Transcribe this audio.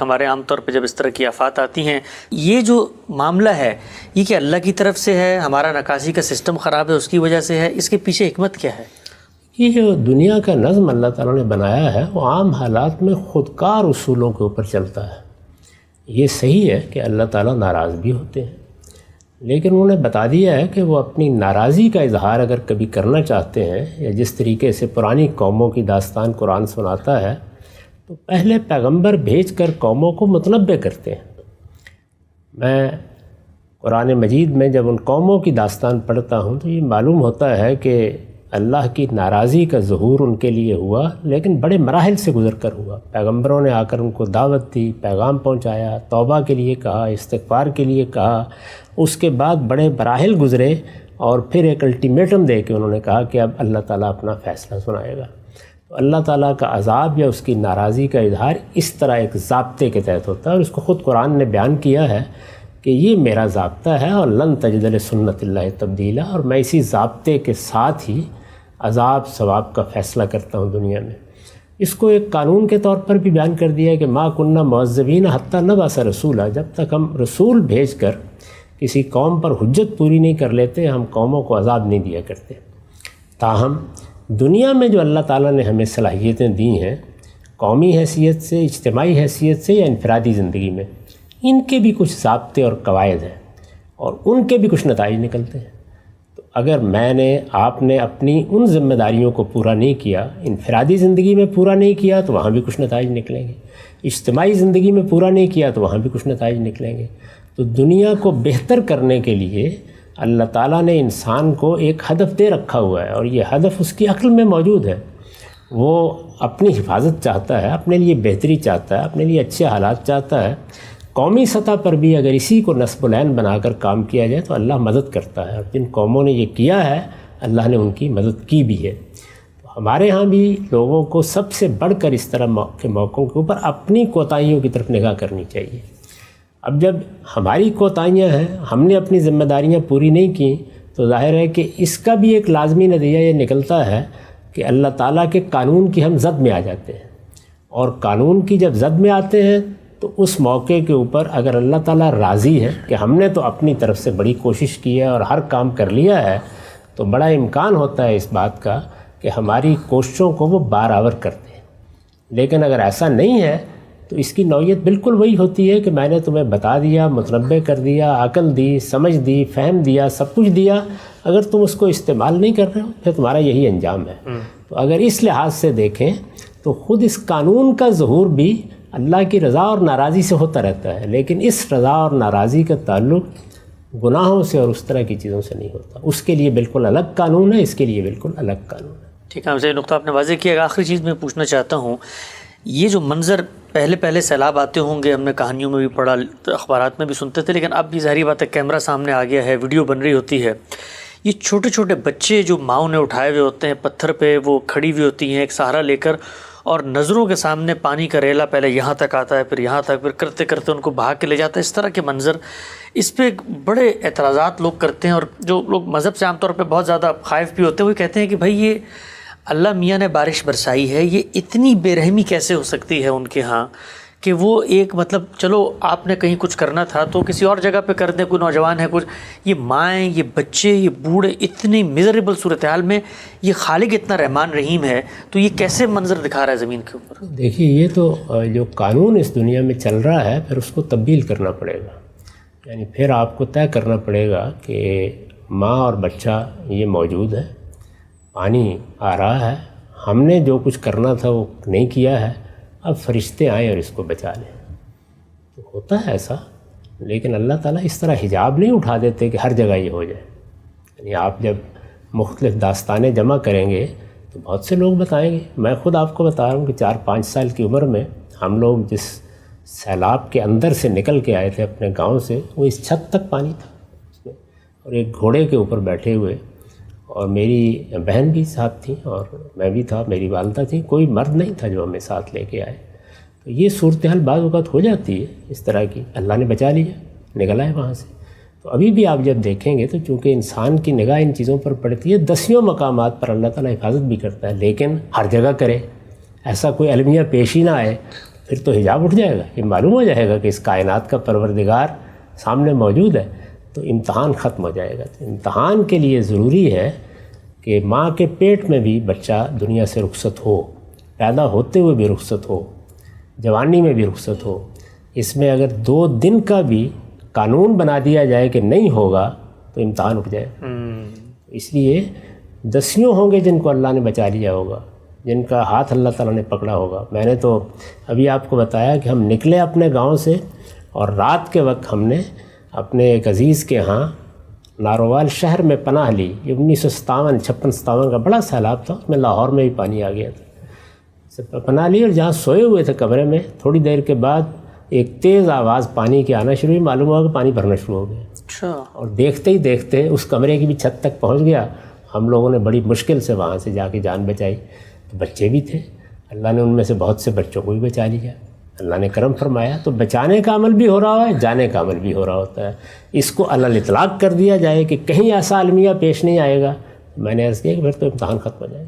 ہمارے عام طور پہ جب اس طرح کی آفات آتی ہیں، یہ جو معاملہ ہے یہ کہ اللہ کی طرف سے ہے، ہمارا نکاسی کا سسٹم خراب ہے اس کی وجہ سے ہے، اس کے پیچھے حکمت کیا ہے؟ یہ جو دنیا کا نظم اللہ تعالیٰ نے بنایا ہے وہ عام حالات میں خودکار اصولوں کے اوپر چلتا ہے۔ یہ صحیح ہے کہ اللہ تعالیٰ ناراض بھی ہوتے ہیں، لیکن انہوں نے بتا دیا ہے کہ وہ اپنی ناراضی کا اظہار اگر کبھی کرنا چاہتے ہیں، یا جس طریقے سے پرانی قوموں کی داستان قرآن سناتا ہے تو پہلے پیغمبر بھیج کر قوموں کو متنبع کرتے ہیں۔ میں قرآن مجید میں جب ان قوموں کی داستان پڑھتا ہوں تو یہ معلوم ہوتا ہے کہ اللہ کی ناراضی کا ظہور ان کے لیے ہوا، لیکن بڑے مراحل سے گزر کر ہوا۔ پیغمبروں نے آ کر ان کو دعوت دی، پیغام پہنچایا، توبہ کے لیے کہا، استغفار کے لیے کہا، اس کے بعد بڑے مراحل گزرے اور پھر ایک الٹیمیٹم دے کے انہوں نے کہا کہ اب اللہ تعالیٰ اپنا فیصلہ سنائے گا۔ تو اللہ تعالیٰ کا عذاب یا اس کی ناراضی کا اظہار اس طرح ایک ضابطے کے تحت ہوتا ہے، اور اس کو خود قرآن نے بیان کیا ہے کہ یہ میرا ضابطہ ہے اور لن تجد لسنت اللہ تبدیلا، اور میں اسی ضابطے کے ساتھ ہی عذاب ثواب کا فیصلہ کرتا ہوں دنیا میں۔ اس کو ایک قانون کے طور پر بھی بیان کر دیا ہے کہ ما کننا معذبین حتی نبعث رسولا، جب تک ہم رسول بھیج کر کسی قوم پر حجت پوری نہیں کر لیتے ہم قوموں کو عذاب نہیں دیا کرتے۔ تاہم دنیا میں جو اللہ تعالیٰ نے ہمیں صلاحیتیں دی ہیں، قومی حیثیت سے، اجتماعی حیثیت سے یا انفرادی زندگی میں، ان کے بھی کچھ ضابطے اور قواعد ہیں اور ان کے بھی کچھ نتائج نکلتے ہیں۔ تو اگر میں نے، آپ نے اپنی ان ذمہ داریوں کو پورا نہیں کیا، انفرادی زندگی میں پورا نہیں کیا تو وہاں بھی کچھ نتائج نکلیں گے، اجتماعی زندگی میں پورا نہیں کیا تو وہاں بھی کچھ نتائج نکلیں گے۔ تو دنیا کو بہتر کرنے کے لیے اللہ تعالیٰ نے انسان کو ایک ہدف دے رکھا ہوا ہے، اور یہ ہدف اس کی عقل میں موجود ہے۔ وہ اپنی حفاظت چاہتا ہے، اپنے لیے بہتری چاہتا ہے، اپنے لیے اچھے حالات چاہتا ہے۔ قومی سطح پر بھی اگر اسی کو نصب العین بنا کر کام کیا جائے تو اللہ مدد کرتا ہے، اور جن قوموں نے یہ کیا ہے اللہ نے ان کی مدد کی بھی ہے۔ تو ہمارے ہاں بھی لوگوں کو سب سے بڑھ کر اس طرح کے موقعوں کے اوپر اپنی کوتاہیوں کی طرف نگاہ کرنی چاہیے۔ اب جب ہماری کوتاہیاں ہیں، ہم نے اپنی ذمہ داریاں پوری نہیں کیں، تو ظاہر ہے کہ اس کا بھی ایک لازمی نتیجہ یہ نکلتا ہے کہ اللہ تعالیٰ کے قانون کی ہم زد میں آ جاتے ہیں، اور قانون کی جب زد میں آتے ہیں تو اس موقع کے اوپر اگر اللہ تعالیٰ راضی ہے کہ ہم نے تو اپنی طرف سے بڑی کوشش کی ہے اور ہر کام کر لیا ہے، تو بڑا امکان ہوتا ہے اس بات کا کہ ہماری کوششوں کو وہ بارآور کرتے ہیں۔ لیکن اگر ایسا نہیں ہے تو اس کی نوعیت بالکل وہی ہوتی ہے کہ میں نے تمہیں بتا دیا، متنبع کر دیا، عقل دی، سمجھ دی، فہم دیا، سب کچھ دیا، اگر تم اس کو استعمال نہیں کر رہے ہو پھر تمہارا یہی انجام ہے۔ تو اگر اس لحاظ سے دیکھیں تو خود اس قانون کا ظہور بھی اللہ کی رضا اور ناراضی سے ہوتا رہتا ہے، لیکن اس رضا اور ناراضی کا تعلق گناہوں سے اور اس طرح کی چیزوں سے نہیں ہوتا۔ اس کے لیے بالکل الگ قانون ہے، اس کے لیے بالکل الگ قانون ہے۔ ٹھیک ہے، ہم سے یہ نقطہ آپ نے واضح کیا۔ آخری چیز میں پوچھنا چاہتا ہوں، یہ جو منظر پہلے سیلاب آتے ہوں گے، ہم نے کہانیوں میں بھی پڑھا، اخبارات میں بھی سنتے تھے، لیکن اب بھی ظاہری بات ہے کیمرہ سامنے آ گیا ہے، ویڈیو بن رہی ہوتی ہے۔ یہ چھوٹے چھوٹے بچے جو ماؤں نے اٹھائے ہوئے ہوتے ہیں، پتھر پہ وہ کھڑی ہوئی ہوتی ہیں ایک سہارا لے کر، اور نظروں کے سامنے پانی کا ریلا پہلے یہاں تک آتا ہے، پھر یہاں تک، پھر کرتے کرتے ان کو بہا کے لے جاتا ہے۔ اس طرح کے منظر، اس پہ بڑے اعتراضات لوگ کرتے ہیں، اور جو لوگ مذہب سے عام طور پہ بہت زیادہ خائف بھی ہوتے ہیں وہ کہتے ہیں کہ بھائی یہ اللہ میاں نے بارش برسائی ہے، یہ اتنی بے رحمی کیسے ہو سکتی ہے ان کے ہاں کہ وہ ایک مطلب چلو آپ نے کہیں کچھ کرنا تھا تو کسی اور جگہ پہ کر دیں، کوئی نوجوان ہے کچھ، یہ مائیں، یہ بچے، یہ بوڑھے اتنی میزریبل صورتحال میں یہ خالق اتنا رحمان رحیم ہے، تو یہ کیسے منظر دکھا رہا ہے زمین کے اوپر؟ دیکھیے، یہ تو جو قانون اس دنیا میں چل رہا ہے پھر اس کو تبدیل کرنا پڑے گا، یعنی پھر آپ کو طے کرنا پڑے گا کہ ماں اور بچہ یہ موجود ہے، پانی آ رہا ہے، ہم نے جو کچھ کرنا تھا وہ نہیں کیا ہے، اب فرشتے آئیں اور اس کو بچا لیں۔ تو ہوتا ہے ایسا، لیکن اللہ تعالیٰ اس طرح حجاب نہیں اٹھا دیتے کہ ہر جگہ یہ ہو جائے۔ یعنی آپ جب مختلف داستانیں جمع کریں گے تو بہت سے لوگ بتائیں گے۔ میں خود آپ کو بتا رہا ہوں کہ 4-5 سال کی عمر میں ہم لوگ جس سیلاب کے اندر سے نکل کے آئے تھے اپنے گاؤں سے، وہ اس چھت تک پانی تھا اس میں، اور ایک گھوڑے کے اوپر بیٹھے ہوئے، اور میری بہن بھی ساتھ تھی اور میں بھی تھا، میری والدہ تھی، کوئی مرد نہیں تھا جو ہمیں ساتھ لے کے آئے۔ تو یہ صورتحال بعض اوقات ہو جاتی ہے اس طرح کی، اللہ نے بچا لیا، نکل آئے وہاں سے۔ تو ابھی بھی آپ جب دیکھیں گے تو چونکہ انسان کی نگاہ ان چیزوں پر پڑتی ہے، دسیوں مقامات پر اللہ تعالیٰ حفاظت بھی کرتا ہے، لیکن ہر جگہ کرے، ایسا کوئی المیہ پیش ہی نہ آئے پھر تو حجاب اٹھ جائے گا، یہ معلوم ہو جائے گا کہ اس کائنات کا پروردگار سامنے موجود ہے، تو امتحان ختم ہو جائے گا۔ تو امتحان کے لیے ضروری ہے کہ ماں کے پیٹ میں بھی بچہ دنیا سے رخصت ہو، پیدا ہوتے ہوئے بھی رخصت ہو، جوانی میں بھی رخصت ہو۔ اس میں اگر 2 دن کا بھی قانون بنا دیا جائے کہ نہیں ہوگا تو امتحان اٹھ جائے گا۔ اس لیے دسیوں ہوں گے جن کو اللہ نے بچا لیا ہوگا، جن کا ہاتھ اللہ تعالیٰ نے پکڑا ہوگا۔ میں نے تو ابھی آپ کو بتایا کہ ہم نکلے اپنے گاؤں سے اور رات کے وقت ہم نے اپنے ایک عزیز کے ہاں ناروال شہر میں پناہ لی۔ یہ 1957 کا بڑا سیلاب تھا، اس میں لاہور میں بھی پانی آ گیا تھا۔ پناہ لی اور جہاں سوئے ہوئے تھے کمرے میں، تھوڑی دیر کے بعد ایک تیز آواز پانی کی آنا شروع ہوئی، معلوم ہوا کہ پانی بھرنا شروع ہو گیا۔ اچھا۔ اور دیکھتے ہی دیکھتے اس کمرے کی بھی چھت تک پہنچ گیا۔ ہم لوگوں نے بڑی مشکل سے وہاں سے جا کے جان بچائی۔ تو بچے بھی تھے، اللہ نے ان میں سے بہت سے بچوں کو بھی بچا لیا، اللہ نے کرم فرمایا۔ تو بچانے کا عمل بھی ہو رہا ہے، جانے کا عمل بھی ہو رہا ہوتا ہے۔ اس کو علی الاطلاق کر دیا جائے کہ کہیں ایسا المیہ پیش نہیں آئے گا، میں نے عرض کیا کہ پھر تو امتحان ختم ہو جائے۔